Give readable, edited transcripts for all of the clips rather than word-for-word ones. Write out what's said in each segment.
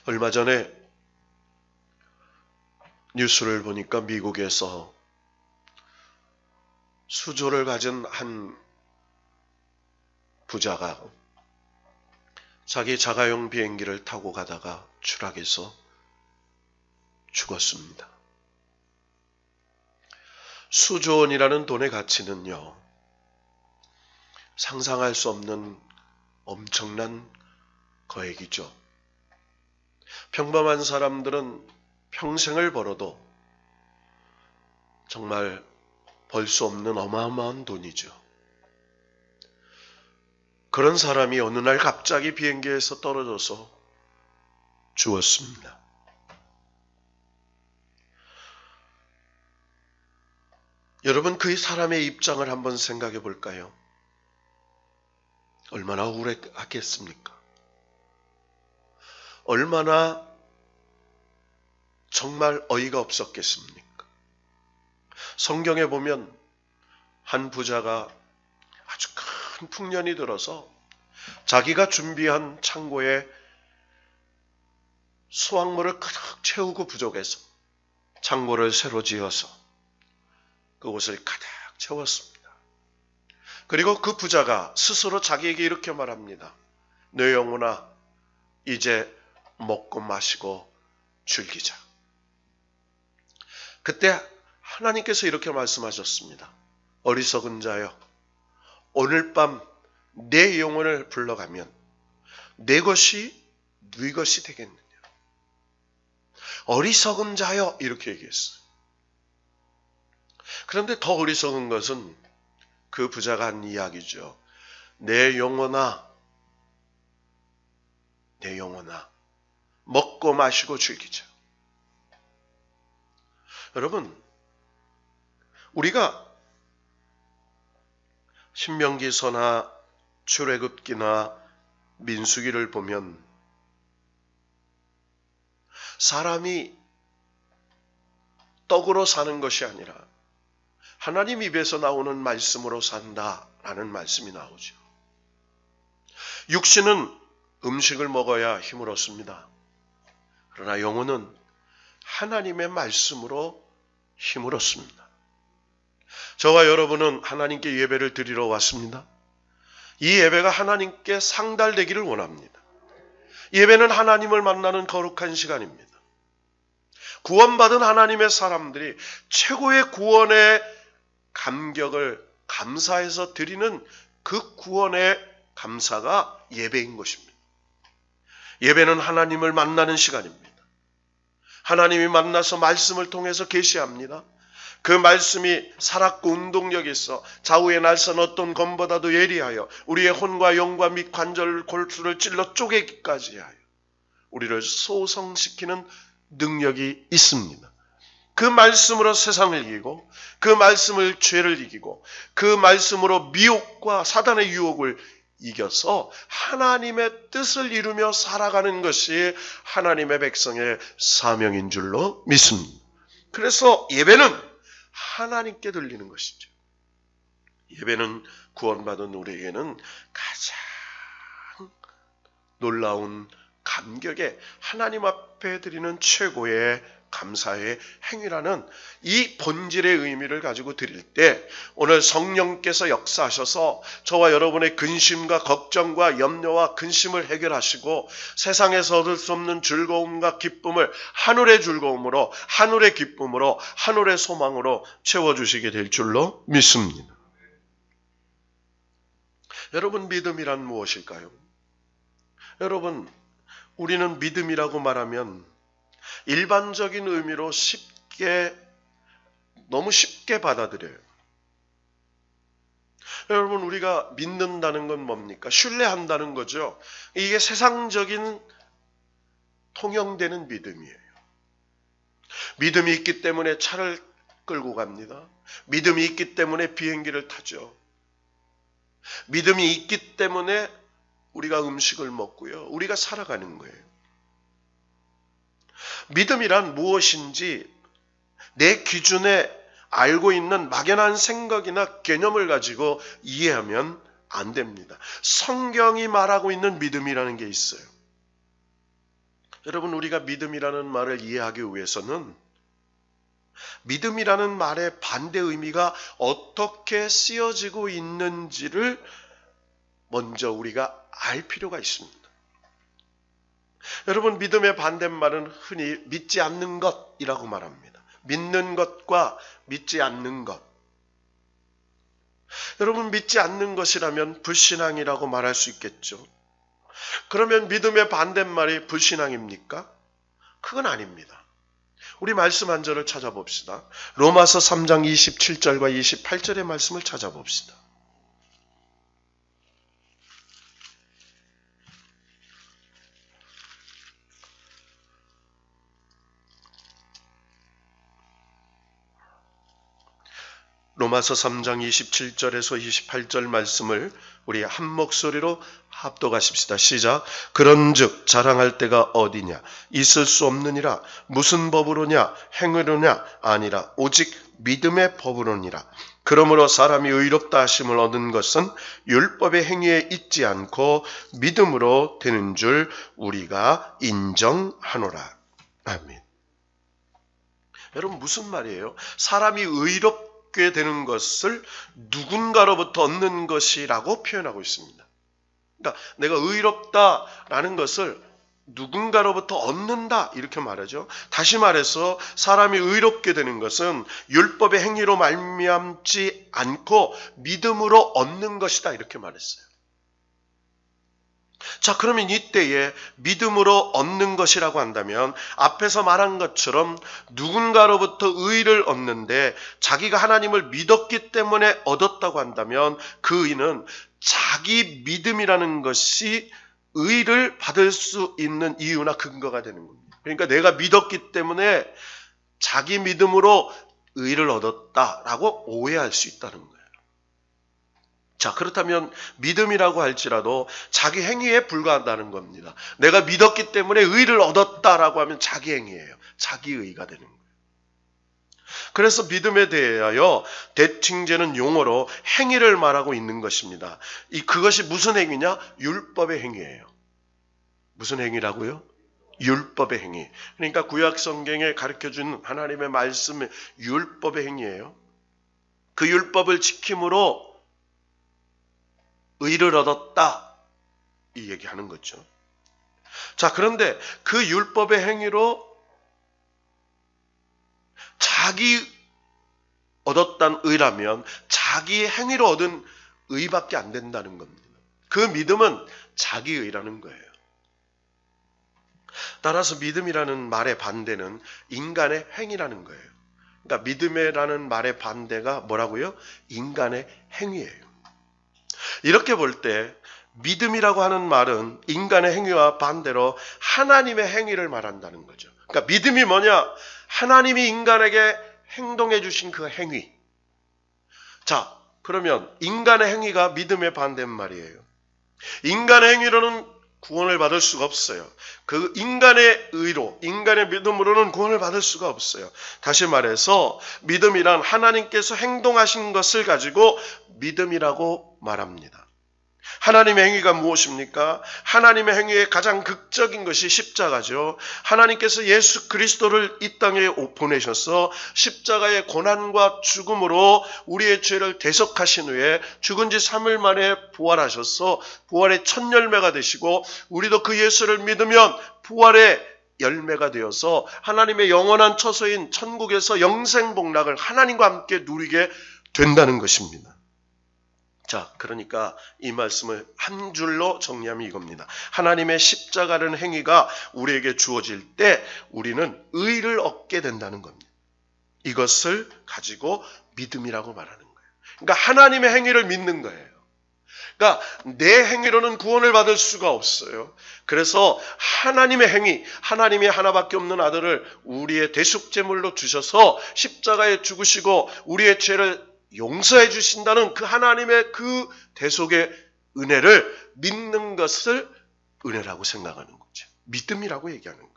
얼마 전에 뉴스를 보니까 미국에서 수조를 가진 한 부자가 자기 자가용 비행기를 타고 가다가 추락해서 죽었습니다. 수조 원이라는 돈의 가치는요, 상상할 수 없는 엄청난 거액이죠. 평범한 사람들은 평생을 벌어도 정말 벌 수 없는 어마어마한 돈이죠. 그런 사람이 어느 날 갑자기 비행기에서 떨어져서 죽었습니다. 여러분, 그 사람의 입장을 한번 생각해 볼까요? 얼마나 우울했겠습니까? 얼마나 정말 어이가 없었겠습니까? 성경에 보면 한 부자가 아주 큰 풍년이 들어서 자기가 준비한 창고에 수확물을 가득 채우고 부족해서 창고를 새로 지어서 그곳을 가득 채웠습니다. 그리고 그 부자가 스스로 자기에게 이렇게 말합니다. 내 영혼아, 이제 먹고 마시고 즐기자. 그때 하나님께서 이렇게 말씀하셨습니다. 어리석은 자여, 오늘 밤 내 영혼을 불러가면 내 것이 네 것이 되겠느냐. 어리석은 자여, 이렇게 얘기했어요. 그런데 더 어리석은 것은 그 부자가 한 이야기죠. 내 영혼아, 내 영혼아, 먹고 마시고 즐기자. 여러분, 우리가 신명기서나 출애굽기나 민수기를 보면 사람이 떡으로 사는 것이 아니라 하나님 입에서 나오는 말씀으로 산다라는 말씀이 나오죠. 육신은 음식을 먹어야 힘을 얻습니다. 그러나 영혼은 하나님의 말씀으로 힘을 얻습니다. 저와 여러분은 하나님께 예배를 드리러 왔습니다. 이 예배가 하나님께 상달되기를 원합니다. 예배는 하나님을 만나는 거룩한 시간입니다. 구원받은 하나님의 사람들이 최고의 구원의 감격을 감사해서 드리는 그 구원의 감사가 예배인 것입니다. 예배는 하나님을 만나는 시간입니다. 하나님이 만나서 말씀을 통해서 계시합니다. 그 말씀이 살았고 운동력이 있어 좌우에 날선 어떤 검보다도 예리하여 우리의 혼과 영과 및 관절 골수를 찔러 쪼개기까지 하여 우리를 소성시키는 능력이 있습니다. 그 말씀으로 세상을 이기고 그 말씀을 죄를 이기고 그 말씀으로 미혹과 사단의 유혹을 이겨서 하나님의 뜻을 이루며 살아가는 것이 하나님의 백성의 사명인 줄로 믿습니다. 그래서 예배는 하나님께 들리는 것이죠. 예배는 구원받은 우리에게는 가장 놀라운 감격의 하나님 앞에 드리는 최고의 감사의 행위라는 이 본질의 의미를 가지고 드릴 때 오늘 성령께서 역사하셔서 저와 여러분의 근심과 걱정과 염려와 근심을 해결하시고 세상에서 얻을 수 없는 즐거움과 기쁨을 하늘의 즐거움으로 하늘의 기쁨으로 하늘의 소망으로 채워주시게 될 줄로 믿습니다. 여러분, 믿음이란 무엇일까요? 여러분, 우리는 믿음이라고 말하면 일반적인 의미로 너무 쉽게 받아들여요. 여러분, 우리가 믿는다는 건 뭡니까? 신뢰한다는 거죠. 이게 세상적인 통용되는 믿음이에요. 믿음이 있기 때문에 차를 끌고 갑니다. 믿음이 있기 때문에 비행기를 타죠. 믿음이 있기 때문에 우리가 음식을 먹고요. 우리가 살아가는 거예요. 믿음이란 무엇인지 내 기준에 알고 있는 막연한 생각이나 개념을 가지고 이해하면 안 됩니다. 성경이 말하고 있는 믿음이라는 게 있어요. 여러분, 우리가 믿음이라는 말을 이해하기 위해서는 믿음이라는 말의 반대 의미가 어떻게 쓰여지고 있는지를 먼저 우리가 알 필요가 있습니다. 여러분, 믿음의 반대말은 흔히 믿지 않는 것이라고 말합니다. 믿는 것과 믿지 않는 것. 여러분, 믿지 않는 것이라면 불신앙이라고 말할 수 있겠죠. 그러면 믿음의 반대말이 불신앙입니까? 그건 아닙니다. 우리 말씀 한 절을 찾아봅시다. 로마서 3장 27절과 28절의 말씀을 찾아봅시다. 로마서 3장 27절에서 28절 말씀을 우리 한 목소리로 합독하십시다. 시작. 그런즉 자랑할 때가 어디냐? 있을 수 없느니라. 무슨 법으로냐? 행위로냐? 아니라 오직 믿음의 법으로니라. 그러므로 사람이 의롭다 하심을 얻은 것은 율법의 행위에 있지 않고 믿음으로 되는 줄 우리가 인정하노라. 아멘. 여러분, 무슨 말이에요? 사람이 의롭게 되는 것을 누군가로부터 얻는 것이라고 표현하고 있습니다. 그러니까 내가 의롭다라는 것을 누군가로부터 얻는다 이렇게 말하죠. 다시 말해서 사람이 의롭게 되는 것은 율법의 행위로 말미암지 않고 믿음으로 얻는 것이다 이렇게 말했어요. 자, 그러면 이때에 믿음으로 얻는 것이라고 한다면 앞에서 말한 것처럼 누군가로부터 의를 얻는데 자기가 하나님을 믿었기 때문에 얻었다고 한다면 그 의는 자기 믿음이라는 것이 의를 받을 수 있는 이유나 근거가 되는 겁니다. 그러니까 내가 믿었기 때문에 자기 믿음으로 의를 얻었다라고 오해할 수 있다는 거예요. 자, 그렇다면 믿음이라고 할지라도 자기 행위에 불과하다는 겁니다. 내가 믿었기 때문에 의를 얻었다라고 하면 자기 행위예요. 자기 의가 되는 거예요. 그래서 믿음에 대하여 대칭제는 용어로 행위를 말하고 있는 것입니다. 그것이 무슨 행위냐? 율법의 행위예요. 무슨 행위라고요? 율법의 행위. 그러니까 구약 성경에 가르쳐준 하나님의 말씀은 율법의 행위예요. 그 율법을 지킴으로 의를 얻었다 이 얘기하는 거죠. 자, 그런데 그 율법의 행위로 자기 얻었단 의라면 자기 행위로 얻은 의밖에 안 된다는 겁니다. 그 믿음은 자기 의라는 거예요. 따라서 믿음이라는 말의 반대는 인간의 행위라는 거예요. 그러니까 믿음이라는 말의 반대가 뭐라고요? 인간의 행위예요. 이렇게 볼 때 믿음이라고 하는 말은 인간의 행위와 반대로 하나님의 행위를 말한다는 거죠. 그러니까 믿음이 뭐냐? 하나님이 인간에게 행동해 주신 그 행위. 자, 그러면 인간의 행위가 믿음의 반대말이에요. 인간의 행위로는 구원을 받을 수가 없어요. 그 인간의 의로, 인간의 믿음으로는 구원을 받을 수가 없어요. 다시 말해서 믿음이란 하나님께서 행동하신 것을 가지고 믿음이라고 말합니다. 하나님의 행위가 무엇입니까? 하나님의 행위의 가장 극적인 것이 십자가죠. 하나님께서 예수 그리스도를 이 땅에 보내셔서 십자가의 고난과 죽음으로 우리의 죄를 대속하신 후에 죽은 지 3일 만에 부활하셔서 부활의 첫 열매가 되시고 우리도 그 예수를 믿으면 부활의 열매가 되어서 하나님의 영원한 처소인 천국에서 영생복락을 하나님과 함께 누리게 된다는 것입니다. 자, 그러니까 이 말씀을 한 줄로 정리하면 이겁니다. 하나님의 십자가라는 행위가 우리에게 주어질 때 우리는 의를 얻게 된다는 겁니다. 이것을 가지고 믿음이라고 말하는 거예요. 그러니까 하나님의 행위를 믿는 거예요. 그러니까 내 행위로는 구원을 받을 수가 없어요. 그래서 하나님의 행위, 하나님이 하나밖에 없는 아들을 우리의 대속제물로 주셔서 십자가에 죽으시고 우리의 죄를 용서해 주신다는 그 하나님의 그 대속의 은혜를 믿는 것을 은혜라고 생각하는 거죠. 믿음이라고 얘기하는 거예요.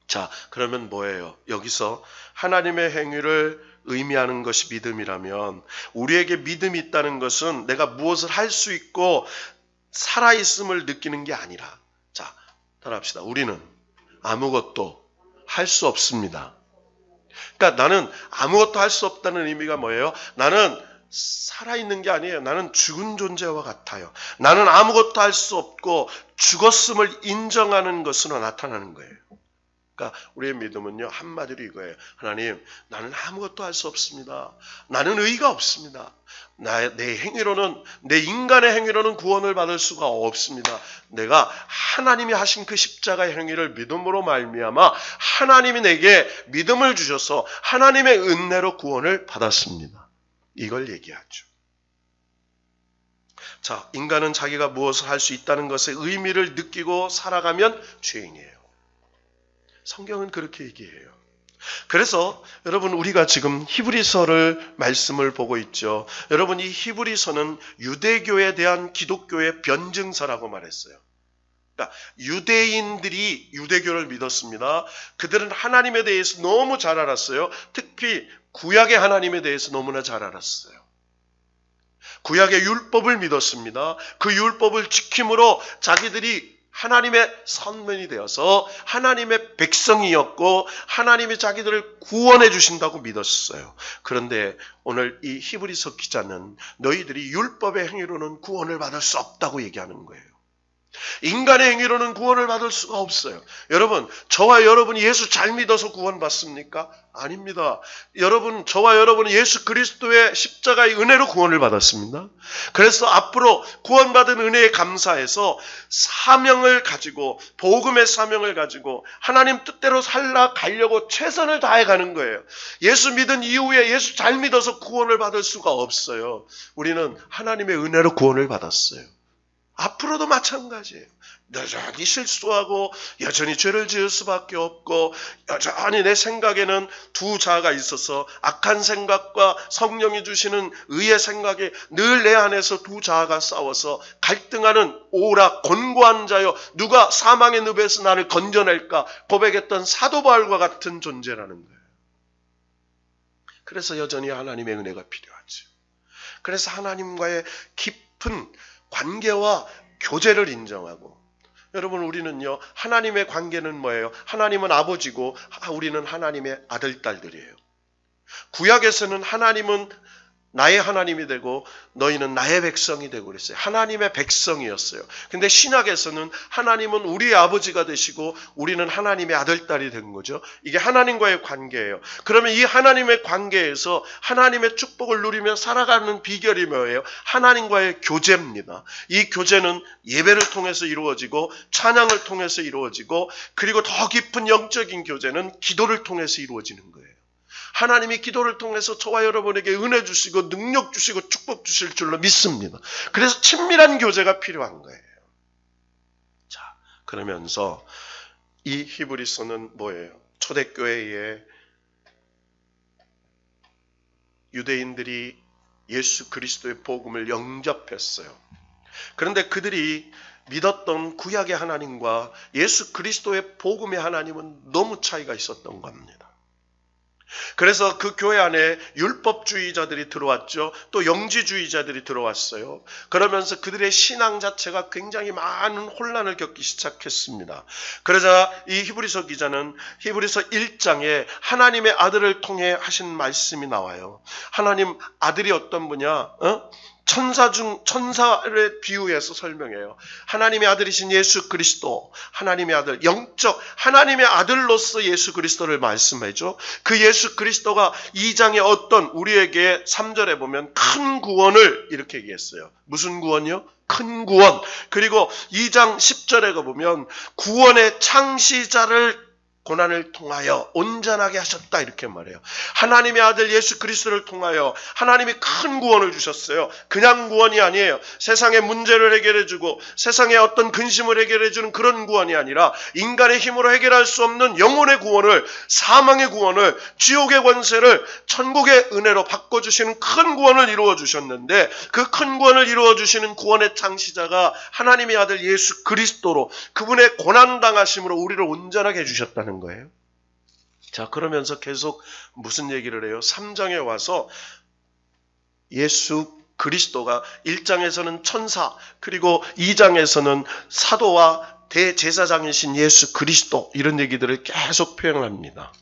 자, 그러면 뭐예요? 여기서 하나님의 행위를 의미하는 것이 믿음이라면 우리에게 믿음이 있다는 것은 내가 무엇을 할 수 있고 살아있음을 느끼는 게 아니라, 자, 따라합시다. 우리는 아무것도 할 수 없습니다. 그러니까 나는 아무것도 할 수 없다는 의미가 뭐예요? 나는 살아있는 게 아니에요. 나는 죽은 존재와 같아요. 나는 아무것도 할 수 없고 죽었음을 인정하는 것으로 나타나는 거예요. 그러니까 우리의 믿음은요, 한마디로 이거예요. 하나님, 나는 아무것도 할 수 없습니다. 나는 의가 없습니다. 내 행위로는, 내 인간의 행위로는 구원을 받을 수가 없습니다. 내가 하나님이 하신 그 십자가의 행위를 믿음으로 말미암아 하나님이 내게 믿음을 주셔서 하나님의 은혜로 구원을 받았습니다. 이걸 얘기하죠. 자, 인간은 자기가 무엇을 할 수 있다는 것의 의미를 느끼고 살아가면 죄인이에요. 성경은 그렇게 얘기해요. 그래서 여러분, 우리가 지금 히브리서를 말씀을 보고 있죠. 여러분, 이 히브리서는 유대교에 대한 기독교의 변증서라고 말했어요. 그러니까 유대인들이 유대교를 믿었습니다. 그들은 하나님에 대해서 너무 잘 알았어요. 특히 구약의 하나님에 대해서 너무나 잘 알았어요. 구약의 율법을 믿었습니다. 그 율법을 지킴으로 자기들이 하나님의 선민이 되어서 하나님의 백성이었고 하나님이 자기들을 구원해 주신다고 믿었어요. 그런데 오늘 이 히브리서 기자는 너희들이 율법의 행위로는 구원을 받을 수 없다고 얘기하는 거예요. 인간의 행위로는 구원을 받을 수가 없어요. 여러분, 저와 여러분이 예수 잘 믿어서 구원받습니까? 아닙니다. 여러분, 저와 여러분은 예수 그리스도의 십자가의 은혜로 구원을 받았습니다. 그래서 앞으로 구원받은 은혜에 감사해서 사명을 가지고, 복음의 사명을 가지고 하나님 뜻대로 살아가려고 최선을 다해가는 거예요. 예수 믿은 이후에 예수 잘 믿어서 구원을 받을 수가 없어요. 우리는 하나님의 은혜로 구원을 받았어요. 앞으로도 마찬가지예요. 여전히 실수하고 여전히 죄를 지을 수밖에 없고 여전히 내 생각에는 두 자아가 있어서 악한 생각과 성령이 주시는 의의 생각이 늘 내 안에서 두 자아가 싸워서 갈등하는 오라 곤고한 자여 누가 사망의 늪에서 나를 건져낼까 고백했던 사도 바울과 같은 존재라는 거예요. 그래서 여전히 하나님의 은혜가 필요하죠. 그래서 하나님과의 깊은 관계와 교제를 인정하고, 여러분, 우리는요, 하나님의 관계는 뭐예요? 하나님은 아버지고 우리는 하나님의 아들, 딸들이에요. 구약에서는 하나님은 나의 하나님이 되고 너희는 나의 백성이 되고 그랬어요. 하나님의 백성이었어요. 근데 신약에서는 하나님은 우리의 아버지가 되시고 우리는 하나님의 아들, 딸이 된 거죠. 이게 하나님과의 관계예요. 그러면 이 하나님의 관계에서 하나님의 축복을 누리며 살아가는 비결이 뭐예요? 하나님과의 교제입니다. 이 교제는 예배를 통해서 이루어지고 찬양을 통해서 이루어지고, 그리고 더 깊은 영적인 교제는 기도를 통해서 이루어지는 거예요. 하나님이 기도를 통해서 저와 여러분에게 은혜 주시고 능력 주시고 축복 주실 줄로 믿습니다. 그래서 친밀한 교제가 필요한 거예요. 자, 그러면서 이 히브리서는 뭐예요? 초대교회에 유대인들이 예수 그리스도의 복음을 영접했어요. 그런데 그들이 믿었던 구약의 하나님과 예수 그리스도의 복음의 하나님은 너무 차이가 있었던 겁니다. 그래서 그 교회 안에 율법주의자들이 들어왔죠. 또 영지주의자들이 들어왔어요. 그러면서 그들의 신앙 자체가 굉장히 많은 혼란을 겪기 시작했습니다. 그러자 이 히브리서 기자는 히브리서 1장에 하나님의 아들을 통해 하신 말씀이 나와요. 하나님 아들이 어떤 분이야? 천사를 비유해서 설명해요. 하나님의 아들이신 예수 그리스도, 하나님의 아들, 영적 하나님의 아들로서 예수 그리스도를 말씀해줘. 그 예수 그리스도가 2장에 어떤 우리에게 3절에 보면 큰 구원을 이렇게 얘기했어요. 무슨 구원이요? 큰 구원. 그리고 2장 10절에 가보면 구원의 창시자를 고난을 통하여 온전하게 하셨다 이렇게 말해요. 하나님의 아들 예수 그리스도를 통하여 하나님이 큰 구원을 주셨어요. 그냥 구원이 아니에요. 세상의 문제를 해결해주고 세상의 어떤 근심을 해결해주는 그런 구원이 아니라 인간의 힘으로 해결할 수 없는 영혼의 구원을, 사망의 구원을, 지옥의 권세를 천국의 은혜로 바꿔주시는 큰 구원을 이루어 주셨는데, 그 큰 구원을 이루어 주시는 구원의 창시자가 하나님의 아들 예수 그리스도로 그분의 고난당하심으로 우리를 온전하게 해주셨다는 거예요. 자, 그러면서 계속 무슨 얘기를 해요? 3장에 와서 예수 그리스도가 1장에서는 천사, 그리고 2장에서는 사도와 대제사장이신 예수 그리스도 이런 얘기들을 계속 표현합니다.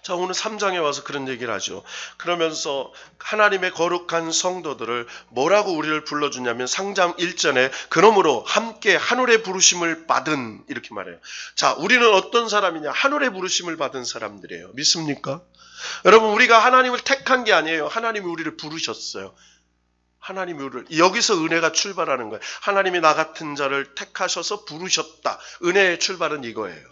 자, 오늘 3장에 와서 그런 얘기를 하죠. 그러면서 하나님의 거룩한 성도들을 뭐라고 우리를 불러주냐면 3장 1절에 그러므로 함께 하늘의 부르심을 받은 이렇게 말해요. 자, 우리는 어떤 사람이냐? 하늘의 부르심을 받은 사람들이에요. 믿습니까? 여러분, 우리가 하나님을 택한 게 아니에요. 하나님이 우리를 부르셨어요. 하나님이 우리를, 여기서 은혜가 출발하는 거예요. 하나님이 나 같은 자를 택하셔서 부르셨다. 은혜의 출발은 이거예요.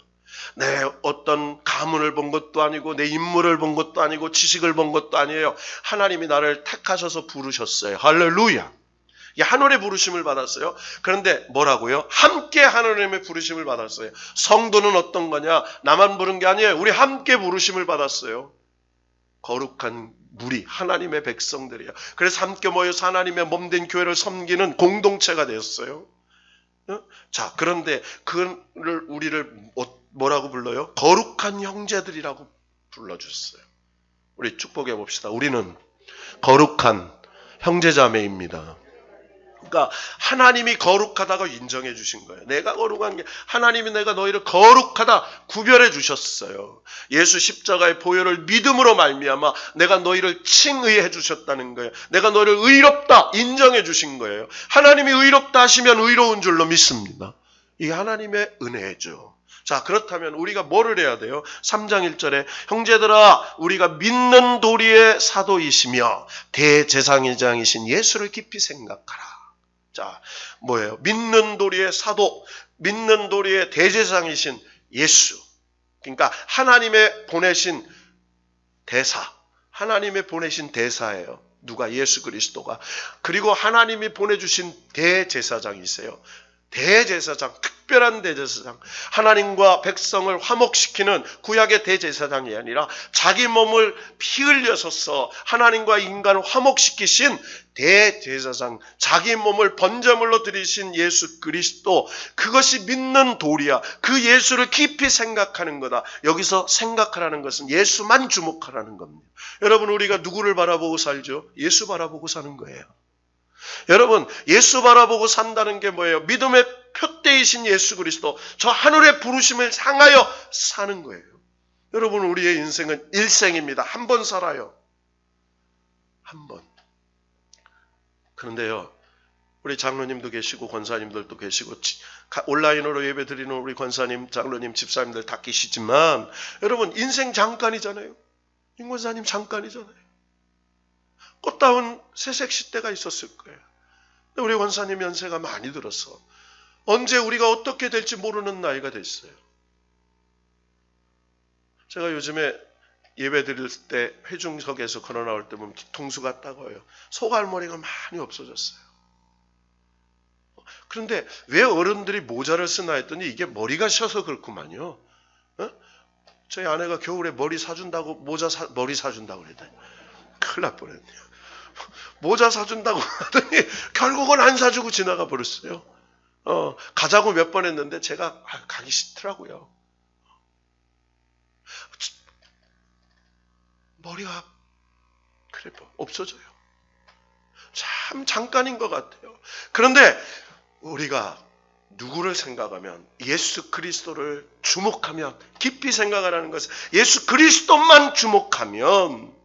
내 어떤 가문을 본 것도 아니고 내 인물을 본 것도 아니고 지식을 본 것도 아니에요. 하나님이 나를 택하셔서 부르셨어요. 할렐루야. 하늘의 부르심을 받았어요. 그런데 뭐라고요? 함께 하나님의 부르심을 받았어요. 성도는 어떤 거냐? 나만 부른 게 아니에요. 우리 함께 부르심을 받았어요. 거룩한 무리, 하나님의 백성들이야. 그래서 함께 모여서 하나님의 몸된 교회를 섬기는 공동체가 되었어요. 자, 그런데 그를 우리를 뭐라고 불러요? 거룩한 형제들이라고 불러줬어요. 우리 축복해 봅시다. 우리는 거룩한 형제자매입니다. 그러니까 하나님이 거룩하다고 인정해 주신 거예요. 내가 거룩한 게 하나님이 내가 너희를 거룩하다 구별해 주셨어요. 예수 십자가의 보혈을 믿음으로 말미암아 내가 너희를 칭의해 주셨다는 거예요. 내가 너희를 의롭다 인정해 주신 거예요. 하나님이 의롭다 하시면 의로운 줄로 믿습니다. 이게 하나님의 은혜죠. 자, 그렇다면 우리가 뭐를 해야 돼요? 3장 1절에 형제들아 우리가 믿는 도리의 사도이시며 대제사장이신 예수를 깊이 생각하라. 자, 뭐예요? 믿는 도리의 사도, 믿는 도리의 대제사장이신 예수. 그러니까 하나님의 보내신 대사, 하나님의 보내신 대사예요. 누가? 예수 그리스도가. 그리고 하나님이 보내주신 대제사장이세요. 대제사장, 특별한 대제사장, 하나님과 백성을 화목시키는 구약의 대제사장이 아니라 자기 몸을 피 흘려서서 하나님과 인간을 화목시키신 대제사장, 자기 몸을 번제물로 드리신 예수 그리스도, 그것이 믿는 도리야. 그 예수를 깊이 생각하는 거다. 여기서 생각하라는 것은 예수만 주목하라는 겁니다. 여러분, 우리가 누구를 바라보고 살죠? 예수 바라보고 사는 거예요. 여러분, 예수 바라보고 산다는 게 뭐예요? 믿음의 표대이신 예수 그리스도, 저 하늘의 부르심을 향하여 사는 거예요. 여러분, 우리의 인생은 일생입니다. 한 번 살아요. 한 번. 그런데요, 우리 장로님도 계시고 권사님들도 계시고 온라인으로 예배 드리는 우리 권사님, 장로님, 집사님들 다 계시지만 여러분, 인생 잠깐이잖아요. 임 권사님 잠깐이잖아요. 꽃다운 새색 시대가 있었을 거예요. 우리 권사님 연세가 많이 들어서 언제 우리가 어떻게 될지 모르는 나이가 됐어요. 제가 요즘에 예배 드릴 때 회중석에서 걸어 나올 때 보면 뒤통수가 따가워요. 소갈머리가 많이 없어졌어요. 그런데 왜 어른들이 모자를 쓰나 했더니 이게 머리가 셔서 그렇구만요. 저희 아내가 겨울에 머리 사준다고 머리 사준다고 그랬더니 큰일 날 뻔했네요. 모자 사준다고 하더니 결국은 안 사주고 지나가 버렸어요. 가자고 몇 번 했는데 제가 가기 싫더라고요. 머리가 그래 없어져요. 참 잠깐인 것 같아요. 그런데 우리가 누구를 생각하면 예수 그리스도를 주목하면, 깊이 생각하라는 것은 예수 그리스도만 주목하면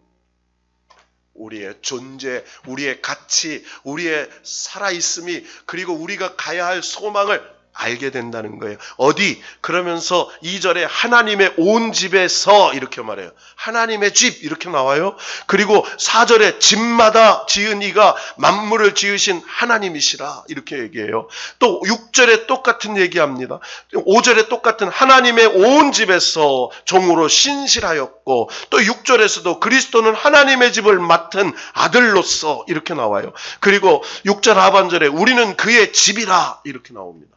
우리의 존재, 우리의 가치, 우리의 살아있음이, 그리고 우리가 가야 할 소망을 알게 된다는 거예요. 어디? 그러면서 2절에 하나님의 온 집에서 이렇게 말해요. 하나님의 집 이렇게 나와요. 그리고 4절에 집마다 지은 이가 만물을 지으신 하나님이시라 이렇게 얘기해요. 또 6절에 똑같은 얘기합니다. 5절에 똑같은 하나님의 온 집에서 종으로 신실하였고, 또 6절에서도 그리스도는 하나님의 집을 맡은 아들로서 이렇게 나와요. 그리고 6절 하반절에 우리는 그의 집이라 이렇게 나옵니다.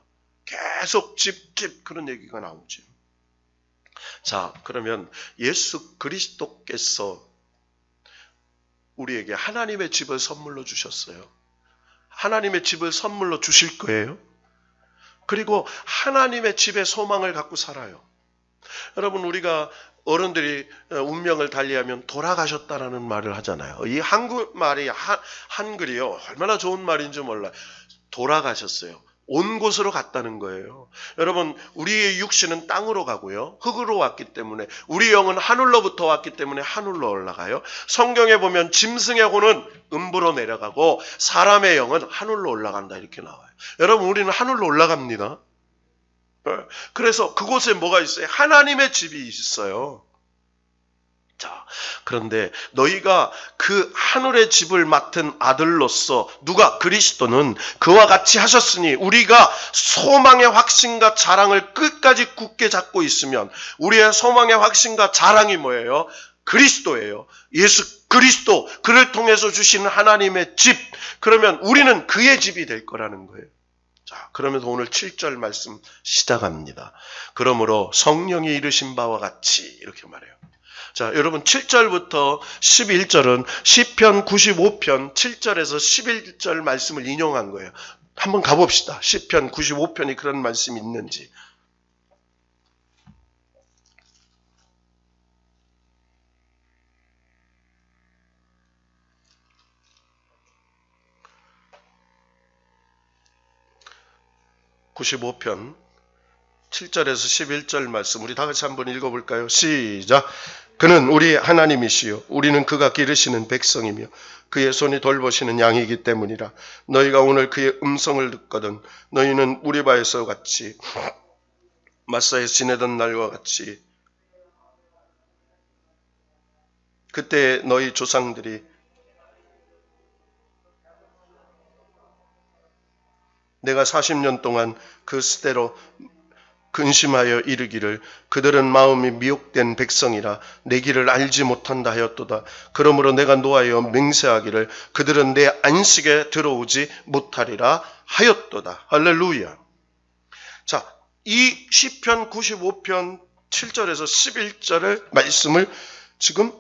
계속 집 그런 얘기가 나오죠. 자, 그러면 예수 그리스도께서 우리에게 하나님의 집을 선물로 주셨어요. 하나님의 집을 선물로 주실 거예요. 그리고 하나님의 집의 소망을 갖고 살아요. 여러분, 우리가 어른들이 운명을 달리하면 돌아가셨다라는 말을 하잖아요. 이 한글말이 한글이요, 얼마나 좋은 말인지 몰라요. 돌아가셨어요. 온 곳으로 갔다는 거예요. 여러분, 우리의 육신은 땅으로 가고요. 흙으로 왔기 때문에, 우리 영은 하늘로부터 왔기 때문에 하늘로 올라가요. 성경에 보면 짐승의 혼은 음부로 내려가고 사람의 영은 하늘로 올라간다 이렇게 나와요. 여러분, 우리는 하늘로 올라갑니다. 그래서 그곳에 뭐가 있어요? 하나님의 집이 있어요. 자, 그런데 너희가 그 하늘의 집을 맡은 아들로서 누가? 그리스도는 그와 같이 하셨으니 우리가 소망의 확신과 자랑을 끝까지 굳게 잡고 있으면 우리의 소망의 확신과 자랑이 뭐예요? 그리스도예요. 예수 그리스도, 그를 통해서 주시는 하나님의 집. 그러면 우리는 그의 집이 될 거라는 거예요. 자, 그러면서 오늘 7절 말씀 시작합니다. 그러므로 성령이 이르신 바와 같이 이렇게 말해요. 자, 여러분 7절부터 11절은 시편 95편 7절에서 11절 말씀을 인용한 거예요. 한번 가봅시다. 시편 95편이 그런 말씀이 있는지. (95편) 7절에서 11절 말씀 우리 다 같이 한번 읽어볼까요? 시작! 그는 우리 하나님이시요 우리는 그가 기르시는 백성이며 그의 손이 돌보시는 양이기 때문이라. 너희가 오늘 그의 음성을 듣거든 너희는 우리바에서 같이 마사에 지내던 날과 같이 그때 너희 조상들이 내가 40년 동안 그 시대로 근심하여 이르기를 그들은 마음이 미혹된 백성이라 내 길을 알지 못한다 하였도다. 그러므로 내가 노하여 맹세하기를 그들은 내 안식에 들어오지 못하리라 하였도다. 할렐루야. 자, 이 시편 95편 7절에서 11절의 말씀을 지금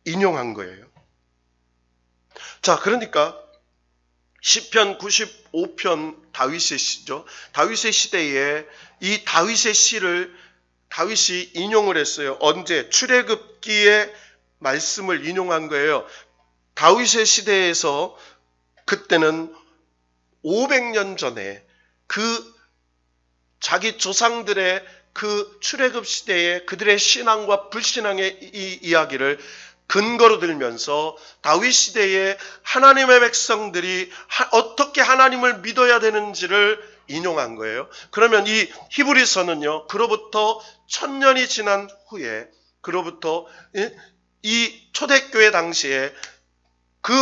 인용한 거예요. 자, 그러니까 시편 95편 다윗의 시죠. 다윗의 시대에 이 다윗의 시를 다윗이 인용을 했어요. 언제? 출애굽기의 말씀을 인용한 거예요. 다윗의 시대에서 그때는 500년 전에 그 자기 조상들의 그 출애굽 시대에 그들의 신앙과 불신앙의 이 이야기를 근거로 들면서 다윗 시대에 하나님의 백성들이 어떻게 하나님을 믿어야 되는지를 인용한 거예요. 그러면 이 히브리서는요, 그로부터 1000년이 지난 후에, 그로부터 이 초대교회 당시에 그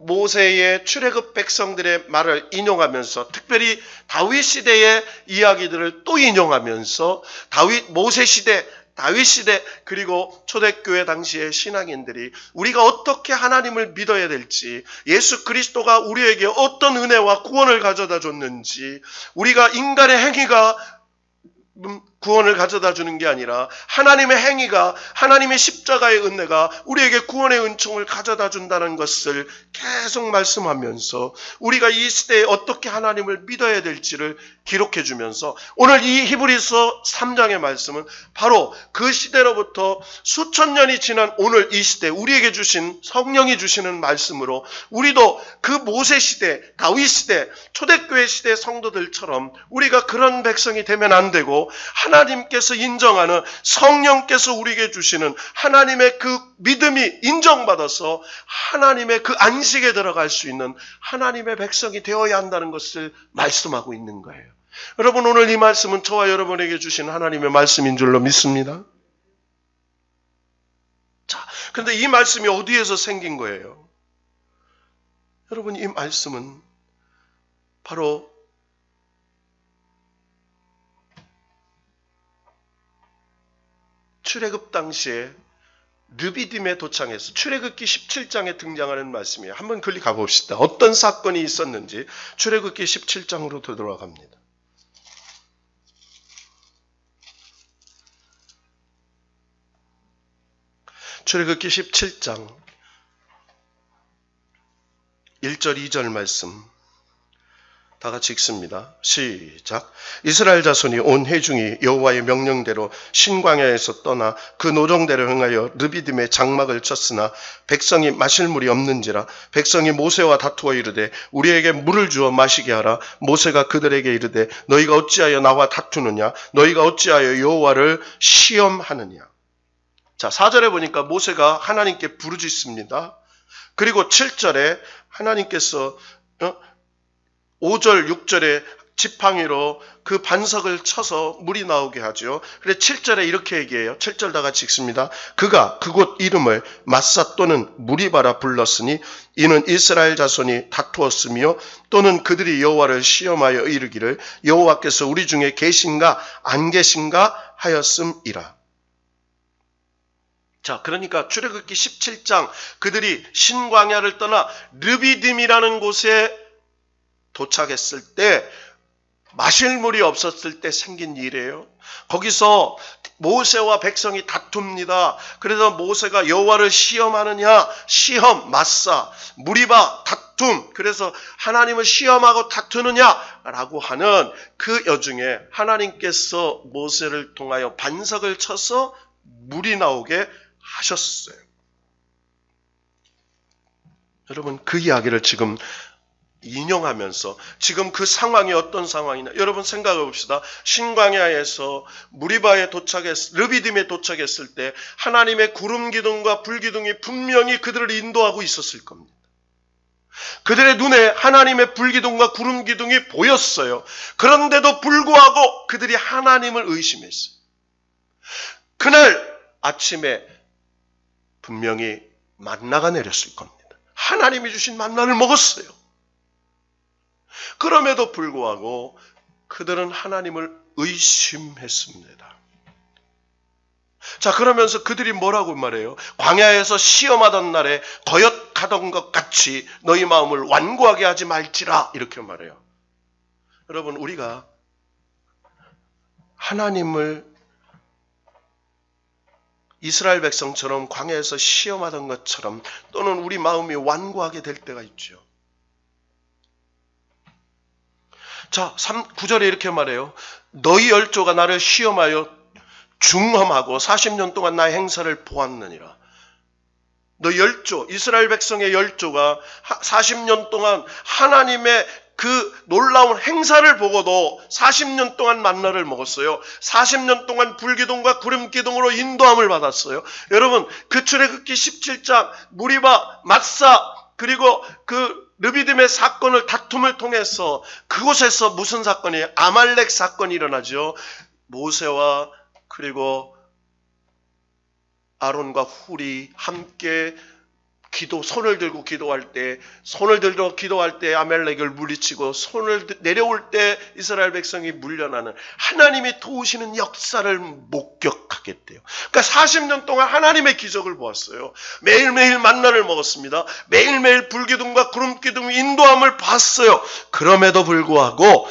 모세의 출애굽 백성들의 말을 인용하면서 특별히 다윗 시대의 이야기들을 또 인용하면서 모세 시대, 다윗 시대 그리고 초대교회 당시의 신앙인들이 우리가 어떻게 하나님을 믿어야 될지, 예수 그리스도가 우리에게 어떤 은혜와 구원을 가져다 줬는지, 우리가 인간의 행위가 구원을 가져다 주는 게 아니라 하나님의 행위가, 하나님의 십자가의 은혜가 우리에게 구원의 은총을 가져다 준다는 것을 계속 말씀하면서 우리가 이 시대에 어떻게 하나님을 믿어야 될지를 기록해 주면서 오늘 이 히브리서 3장의 말씀은 바로 그 시대로부터 수천 년이 지난 오늘 이 시대 우리에게 주신 성령이 주시는 말씀으로 우리도 그 모세 시대, 다윗 시대, 초대교회 시대 성도들처럼 우리가 그런 백성이 되면 안 되고 하나님께서 인정하는 성령께서 우리에게 주시는 하나님의 그 믿음이 인정받아서 하나님의 그 안식에 들어갈 수 있는 하나님의 백성이 되어야 한다는 것을 말씀하고 있는 거예요. 여러분, 오늘 이 말씀은 저와 여러분에게 주신 하나님의 말씀인 줄로 믿습니다. 자, 그런데 이 말씀이 어디에서 생긴 거예요? 여러분, 이 말씀은 바로 출애굽 당시에 르비딤에 도착해서 출애굽기 17장에 등장하는 말씀이에요. 한번 글리 가봅시다. 어떤 사건이 있었는지 출애굽기 17장으로 되돌아갑니다. 출애굽기 17장 1절 2절 말씀 다 같이 읽습니다. 시작. 이스라엘 자손이 온 회중이 여호와의 명령대로 신광야에서 떠나 그 노정대로 행하여 르비딤의 장막을 쳤으나 백성이 마실 물이 없는지라. 백성이 모세와 다투어 이르되 우리에게 물을 주어 마시게 하라. 모세가 그들에게 이르되 너희가 어찌하여 나와 다투느냐? 너희가 어찌하여 여호와를 시험하느냐? 자, 4절에 보니까 모세가 하나님께 부르짖습니다. 그리고 7절에 하나님께서 5절, 6절에 지팡이로 그 반석을 쳐서 물이 나오게 하죠. 그래서 7절에 이렇게 얘기해요. 7절 다 같이 읽습니다. 그가 그곳 이름을 마사 또는 무리바라 불렀으니 이는 이스라엘 자손이 다투었으며 또는 그들이 여호와를 시험하여 이르기를 여호와께서 우리 중에 계신가 안 계신가 하였음이라. 자, 그러니까 출애굽기 17장 그들이 신광야를 떠나 르비딤이라는 곳에 도착했을 때 마실 물이 없었을 때 생긴 일이에요. 거기서 모세와 백성이 다툽니다. 그래서 모세가 여호와를 시험하느냐, 시험, 마사, 무리바, 다툼. 그래서 하나님을 시험하고 다투느냐라고 하는 그 여중에 하나님께서 모세를 통하여 반석을 쳐서 물이 나오게 하셨어요. 여러분, 그 이야기를 지금 인용하면서 지금 그 상황이 어떤 상황이냐, 여러분 생각해 봅시다. 신광야에서 무리바에 르비딤에 도착했을 때 하나님의 구름 기둥과 불 기둥이 분명히 그들을 인도하고 있었을 겁니다. 그들의 눈에 하나님의 불 기둥과 구름 기둥이 보였어요. 그런데도 불구하고 그들이 하나님을 의심했어요. 그날 아침에 분명히 만나가 내렸을 겁니다. 하나님이 주신 만나를 먹었어요. 그럼에도 불구하고 그들은 하나님을 의심했습니다. 자, 그러면서 그들이 뭐라고 말해요? 광야에서 시험하던 날에 거역하던 것 같이 너희 마음을 완고하게 하지 말지라, 이렇게 말해요. 여러분, 우리가 하나님을 이스라엘 백성처럼 광야에서 시험하던 것처럼 또는 우리 마음이 완고하게 될 때가 있죠. 자, 9절에 이렇게 말해요. 너희 열조가 나를 시험하여 중험하고 40년 동안 나의 행사를 보았느니라. 너 열조, 이스라엘 백성의 열조가 40년 동안 하나님의 그 놀라운 행사를 보고도 40년 동안 만나를 먹었어요. 40년 동안 불기둥과 구름기둥으로 인도함을 받았어요. 여러분, 그 출애굽기 17장 무리바, 마사, 그리고 그 르비딤의 사건을 다툼을 통해서 그곳에서 무슨 사건이에요? 아말렉 사건이 일어나죠. 모세와 그리고 아론과 훌이 함께 손을 들고 기도할 때 아말렉을 물리치고 손을 내려올 때 이스라엘 백성이 물려나는 하나님이 도우시는 역사를 목격하게 돼요. 그러니까 40년 동안 하나님의 기적을 보았어요. 매일매일 만나를 먹었습니다. 매일매일 불기둥과 구름기둥 인도함을 봤어요. 그럼에도 불구하고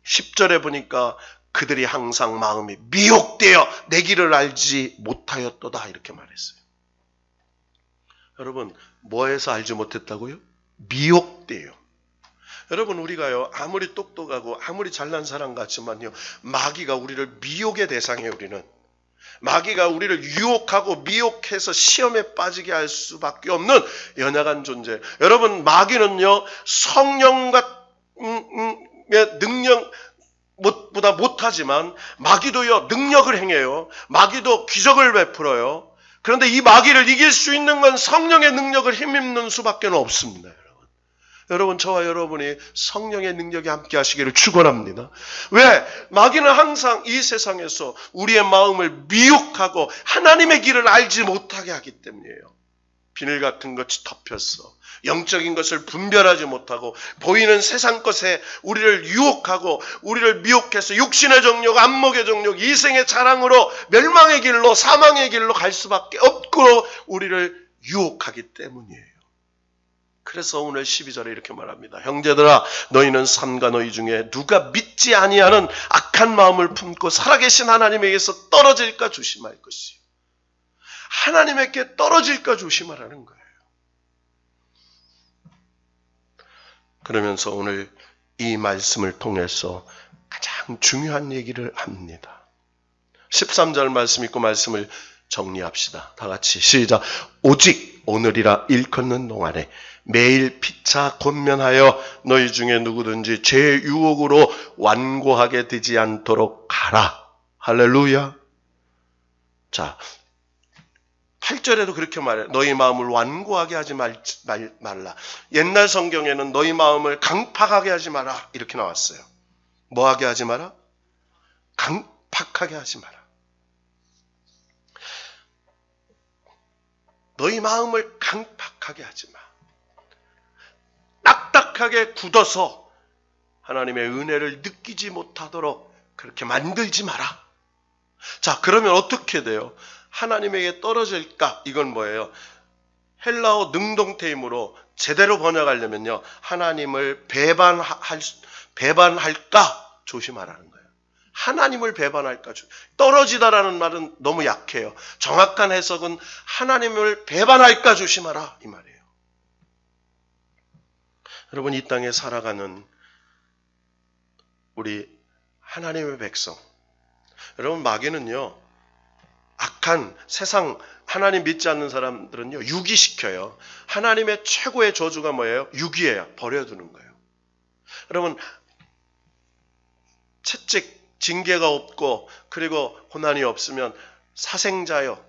10절에 보니까 그들이 항상 마음이 미혹되어 내 길을 알지 못하였도다, 이렇게 말했어요. 여러분, 뭐해서 알지 못했다고요? 미혹돼요. 여러분, 우리가요, 아무리 똑똑하고 아무리 잘난 사람 같지만요, 마귀가 우리를 미혹의 대상이에요. 우리는 마귀가 우리를 유혹하고 미혹해서 시험에 빠지게 할 수밖에 없는 연약한 존재. 여러분, 마귀는요, 성령과 능력 보다 못하지만 마귀도요, 능력을 행해요. 마귀도 기적을 베풀어요. 그런데 이 마귀를 이길 수 있는 건 성령의 능력을 힘입는 수밖에 없습니다. 여러분, 저와 여러분이 성령의 능력이 함께 하시기를 축원합니다. 왜? 마귀는 항상 이 세상에서 우리의 마음을 미혹하고 하나님의 길을 알지 못하게 하기 때문이에요. 비늘 같은 것이 덮였어. 영적인 것을 분별하지 못하고 보이는 세상 것에 우리를 유혹하고 우리를 미혹해서 육신의 정욕, 안목의 정욕, 이생의 자랑으로 멸망의 길로, 사망의 길로 갈 수밖에 없고 우리를 유혹하기 때문이에요. 그래서 오늘 12절에 이렇게 말합니다. 형제들아, 너희는 삼가 너희 중에 누가 믿지 아니하는 악한 마음을 품고 살아계신 하나님에게서 떨어질까 조심할 것이요. 하나님에게 떨어질까 조심하라는 거예요. 그러면서 오늘 이 말씀을 통해서 가장 중요한 얘기를 합니다. 13절 말씀 읽고 말씀을 정리합시다. 다 같이 시작. 오직 오늘이라 일컫는 동안에 매일 피차 권면하여 너희 중에 누구든지 죄의 유혹으로 완고하게 되지 않도록 하라. 할렐루야. 자, 8절에도 그렇게 말해요. 너희 마음을 완고하게 하지 말라. 옛날 성경에는 너희 마음을 강팍하게 하지 마라 이렇게 나왔어요. 뭐하게 하지 마라? 강팍하게 하지 마라. 너희 마음을 강팍하게 하지 마. 딱딱하게 굳어서 하나님의 은혜를 느끼지 못하도록 그렇게 만들지 마라. 자, 그러면 어떻게 돼요? 하나님에게 떨어질까? 이건 뭐예요? 헬라어 능동태임으로 제대로 번역하려면요, 하나님을 배반할까 조심하라는 거예요. 하나님을 배반할까 떨어지다라는 말은 너무 약해요. 정확한 해석은 하나님을 배반할까 조심하라 이 말이에요. 여러분, 이 땅에 살아가는 우리 하나님의 백성, 여러분, 마귀는요, 악한 세상 하나님 믿지 않는 사람들은요, 유기시켜요. 하나님의 최고의 저주가 뭐예요? 유기예요. 버려두는 거예요. 여러분, 채찍 징계가 없고 그리고 고난이 없으면 사생자요.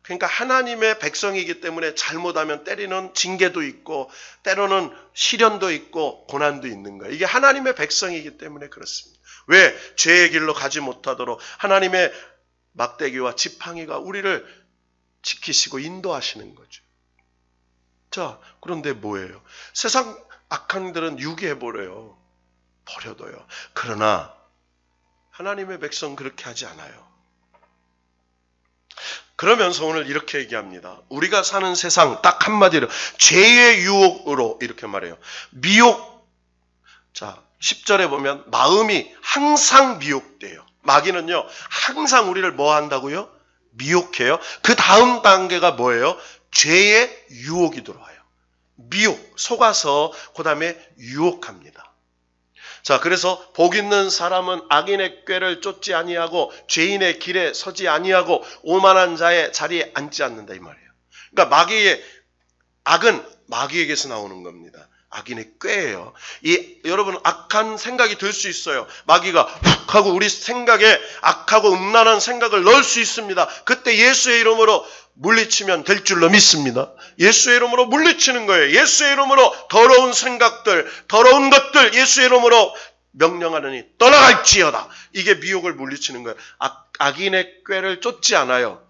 그러니까 하나님의 백성이기 때문에 잘못하면 때리는 징계도 있고 때로는 시련도 있고 고난도 있는 거예요. 이게 하나님의 백성이기 때문에 그렇습니다. 왜? 죄의 길로 가지 못하도록 하나님의 막대기와 지팡이가 우리를 지키시고 인도하시는 거죠. 자, 그런데 뭐예요? 세상 악한들은 유기해버려요. 버려둬요. 그러나 하나님의 백성 그렇게 하지 않아요. 그러면서 오늘 이렇게 얘기합니다. 우리가 사는 세상 딱 한마디로 죄의 유혹으로 이렇게 말해요. 미혹. 자, 10절에 보면 마음이 항상 미혹돼요. 마귀는요, 항상 우리를 뭐 한다고요? 미혹해요. 그 다음 단계가 뭐예요? 죄의 유혹이 들어와요. 미혹, 속아서 그 다음에 유혹합니다. 자, 그래서 복 있는 사람은 악인의 꾀를 쫓지 아니하고 죄인의 길에 서지 아니하고 오만한 자의 자리에 앉지 않는다 이 말이에요. 그러니까 마귀의 악은 마귀에게서 나오는 겁니다. 악인의 꾀예요. 여러분, 악한 생각이 들 수 있어요. 마귀가 훅 하고 우리 생각에 악하고 음란한 생각을 넣을 수 있습니다. 그때 예수의 이름으로 물리치면 될 줄로 믿습니다. 예수의 이름으로 물리치는 거예요. 예수의 이름으로 더러운 생각들, 더러운 것들 예수의 이름으로 명령하느니 떠나갈지어다. 이게 미혹을 물리치는 거예요. 악인의 꾀를 쫓지 않아요.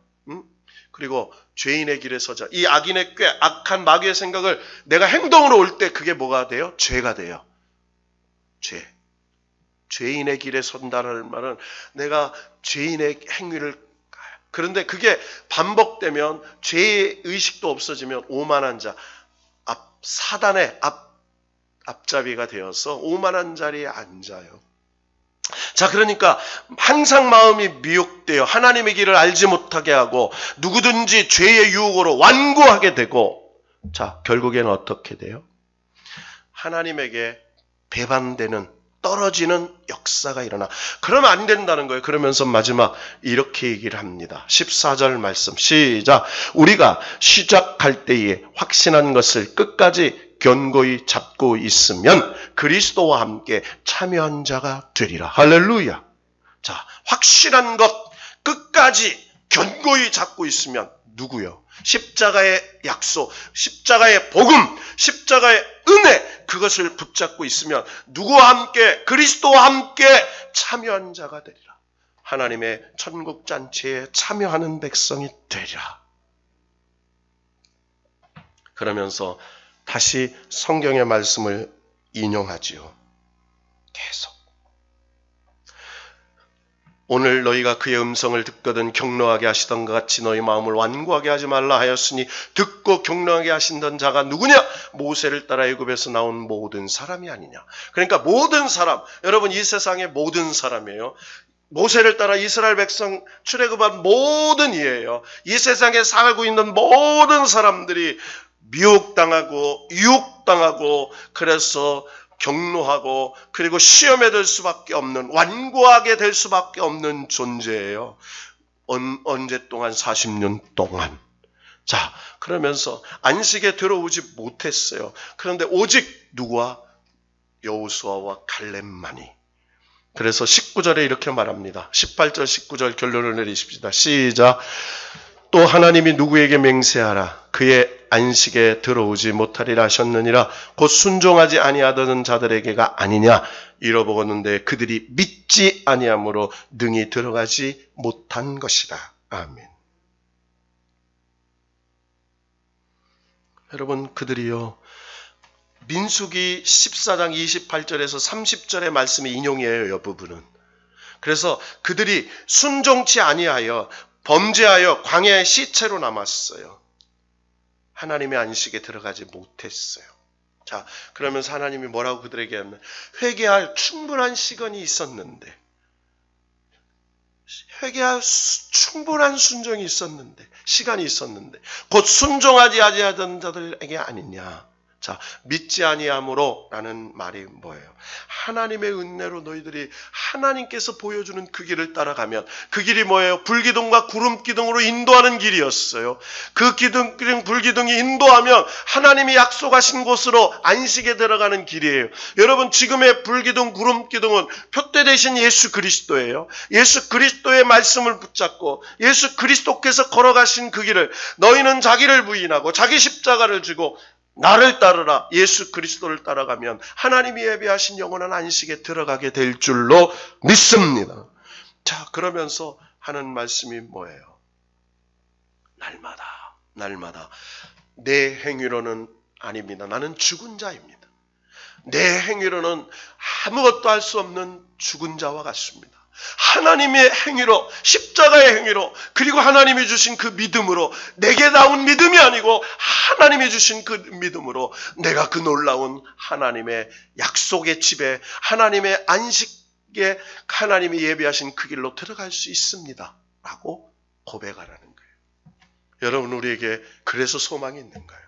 그리고 죄인의 길에 서자. 이 악인의 꾀, 악한 마귀의 생각을 내가 행동으로 올 때 그게 뭐가 돼요? 죄가 돼요. 죄. 죄인의 길에 선다는 말은 내가 죄인의 행위를, 그런데 그게 반복되면 죄의 의식도 없어지면 오만한 자, 사단의 앞잡이가 되어서 오만한 자리에 앉아요. 자, 그러니까 항상 마음이 미혹되어 하나님의 길을 알지 못하게 하고 누구든지 죄의 유혹으로 완고하게 되고, 자, 결국에는 어떻게 돼요? 하나님에게 배반되는, 떨어지는 역사가 일어나. 그러면 안 된다는 거예요. 그러면서 마지막 이렇게 얘기를 합니다. 14절 말씀 시작. 우리가 시작할 때에 확신한 것을 끝까지 견고히 잡고 있으면 그리스도와 함께 참여한 자가 되리라. 할렐루야. 자, 확실한 것 끝까지 견고히 잡고 있으면 누구요? 십자가의 약속, 십자가의 복음, 십자가의 은혜, 그것을 붙잡고 있으면 누구와 함께? 그리스도와 함께 참여한 자가 되리라. 하나님의 천국 잔치에 참여하는 백성이 되리라. 그러면서 다시 성경의 말씀을 인용하지요. 계속. 오늘 너희가 그의 음성을 듣거든 격노하게 하시던 것 같이 너희 마음을 완고하게 하지 말라 하였으니 듣고 격노하게 하신던 자가 누구냐? 모세를 따라 애굽에서 나온 모든 사람이 아니냐. 그러니까 모든 사람, 여러분, 이 세상의 모든 사람이에요. 모세를 따라 이스라엘 백성 출애굽한 모든 이예요. 이 세상에 살고 있는 모든 사람들이 미혹당하고 유혹당하고 그래서 경노하고 그리고 시험에 들 수밖에 없는, 완고하게 될 수밖에 없는 존재예요. 언제 동안? 40년 동안. 자, 그러면서 안식에 들어오지 못했어요. 그런데 오직 누구와? 여호수아와 갈렙만이. 그래서 19절에 이렇게 말합니다. 18절 19절 결론을 내리십시다. 시작. 또 하나님이 누구에게 맹세하라. 그의 안식에 들어오지 못하리라 하셨느니라. 곧 순종하지 아니하던 자들에게가 아니냐. 이러보건대 그들이 믿지 아니함으로 능히 들어가지 못한 것이다. 아멘. 여러분, 그들이요, 민수기 14장 28절에서 30절의 말씀이 인용이에요. 이 부분은. 그래서 그들이 순종치 아니하여 범죄하여 광야의 시체로 남았어요. 하나님의 안식에 들어가지 못했어요. 자, 그러면서 하나님이 뭐라고 그들에게 하면, 회개할 충분한 시간이 있었는데, 회개할 충분한 순종이 있었는데, 시간이 있었는데, 곧 순종하지 아니하던 자들에게 아니냐. 자, 믿지 아니함으로 라는 말이 뭐예요? 하나님의 은혜로 너희들이 하나님께서 보여주는 그 길을 따라가면, 그 길이 뭐예요? 불기둥과 구름기둥으로 인도하는 길이었어요. 그 불기둥이 인도하면 하나님이 약속하신 곳으로 안식에 들어가는 길이에요. 여러분, 지금의 불기둥, 구름기둥은 표대 대신 예수 그리스도예요. 예수 그리스도의 말씀을 붙잡고 예수 그리스도께서 걸어가신 그 길을, 너희는 자기를 부인하고 자기 십자가를 지고 나를 따르라, 예수 그리스도를 따라가면 하나님이 예비하신 영원한 안식에 들어가게 될 줄로 믿습니다. 자, 그러면서 하는 말씀이 뭐예요? 날마다 내 행위로는 아닙니다. 나는 죽은 자입니다. 내 행위로는 아무것도 할 수 없는 죽은 자와 같습니다. 하나님의 행위로, 십자가의 행위로, 그리고 하나님이 주신 그 믿음으로, 내게 나온 믿음이 아니고 하나님이 주신 그 믿음으로 내가 그 놀라운 하나님의 약속의 집에, 하나님의 안식에 하나님이 예비하신 그 길로 들어갈 수 있습니다 라고 고백하라는 거예요. 여러분, 우리에게 그래서 소망이 있는가요?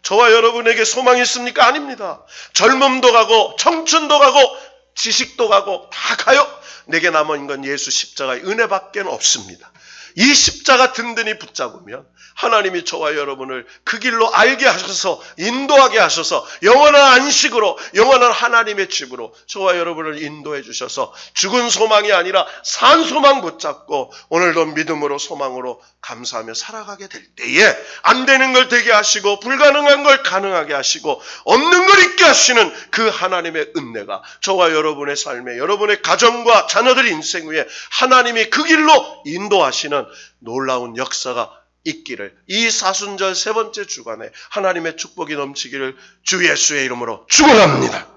저와 여러분에게 소망이 있습니까? 아닙니다. 젊음도 가고 청춘도 가고 지식도 가고 다 가요. 내게 남은 건 예수 십자가의 은혜밖에 없습니다. 이 십자가 든든히 붙잡으면 하나님이 저와 여러분을 그 길로 알게 하셔서, 인도하게 하셔서 영원한 안식으로, 영원한 하나님의 집으로 저와 여러분을 인도해 주셔서 죽은 소망이 아니라 산 소망 붙잡고 오늘도 믿음으로, 소망으로 감사하며 살아가게 될 때에 안 되는 걸 되게 하시고 불가능한 걸 가능하게 하시고 없는 걸 있게 하시는 그 하나님의 은혜가 저와 여러분의 삶에, 여러분의 가정과 자녀들 인생 위에 하나님이 그 길로 인도하시는 놀라운 역사가 있기를, 이 사순절 세 번째 주간에 하나님의 축복이 넘치기를 주 예수의 이름으로 축원합니다.